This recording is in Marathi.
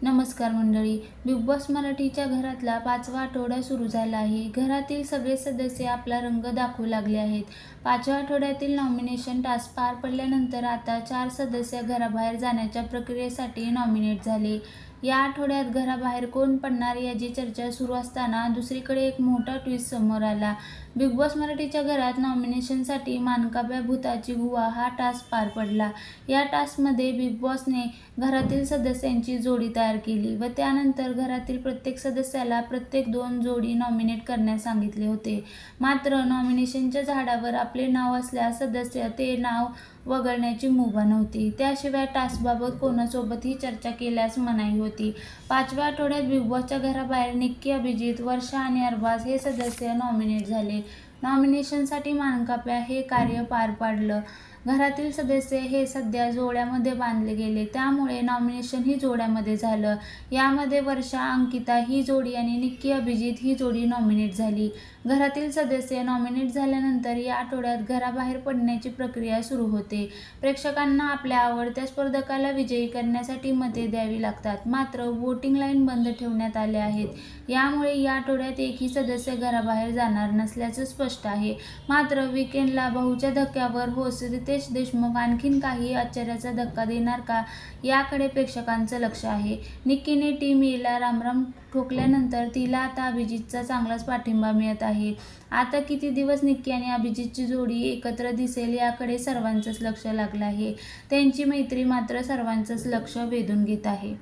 नमस्कार मंडळी. बिग बॉस मराठीच्या घरातला 5वा आठवडा सुरू झाला आहे. घरातील सगळे सदस्य आपला रंग दाखवू लागले आहेत. 5व्या आठवड्यातील नॉमिनेशन टास्क पार पडल्यानंतर आता 4 सदस्य घराबाहेर जाण्याच्या प्रक्रियेसाठी नॉमिनेट झाले. या आठवड्यात घराबाहेर कोण पडणार याची चर्चा सुरू असताना दुसरीकडे एक मोठा ट्विस्ट समोर आला. बिग बॉस मराठीच्या घरात नॉमिनेशनसाठी मानकाप्या भूताची गुहा हा टास्क पार पडला. या टास्कमध्ये बिग बॉसने घरातील सदस्यांची जोडी तयार केली व त्यानंतर घरातील प्रत्येक सदस्याला प्रत्येक 2 जोडी नॉमिनेट करण्यास सांगितले होते. मात्र नॉमिनेशनच्या झाडावर आपले नाव असल्यास सदस्य ते नाव वगळण्याची मुभा नव्हती. त्याशिवाय टास्कबाबत कोणासोबतही चर्चा केल्यास मनाई होती. 5व्या आठवड्यात बिग बॉसच्या घराबाहेर निक्की, अभिजित, वर्षा आणि अरबाज हे सदस्य नॉमिनेट झाले. नॉमिनेशनसाठी मानकाप्या हे कार्य पार पाडलं. घरातील सदस्य हे सध्या जोड्यामध्ये बांधले गेले, त्यामुळे नॉमिनेशन ही जोड्यामध्ये झालं. यामध्ये वर्षा, अंकिता ही जोडी आणि निक्की, अभिजित ही जोडी नॉमिनेट झाली. घरातील सदस्य नॉमिनेट झाल्यानंतर या आठवड्यात घराबाहेर पडण्याची प्रक्रिया सुरू होते. प्रेक्षकांना आपल्या आवडत्या स्पर्धकाला विजयी करण्यासाठी मते द्यावी लागतात. मात्र वोटिंग लाईन बंद ठेवण्यात आल्या आहेत. यामुळे या आठवड्यात एकही सदस्य घराबाहेर जाणार नसल्याचं स्पष्ट आहे. मात्र वीकेंडला बहूच्या धक्क्यावर होस्ट रितेश देशमुख आणखीन काही आश्चर्याचा धक्का देणार का, याकडे प्रेक्षकांचं लक्ष आहे. निक्कीने टीम एला रामराम ठोकल्यानंतर तिला आता अभिजितचा चांगलाच पाठिंबा मिळत आहे. आता किती दिवस निक्की आणि अभिजितची जोडी एकत्र दिसेल याकडे सर्वांचंच लक्ष लागलं आहे. त्यांची मैत्री मात्र सर्वांचंच लक्ष वेधून घेत आहे.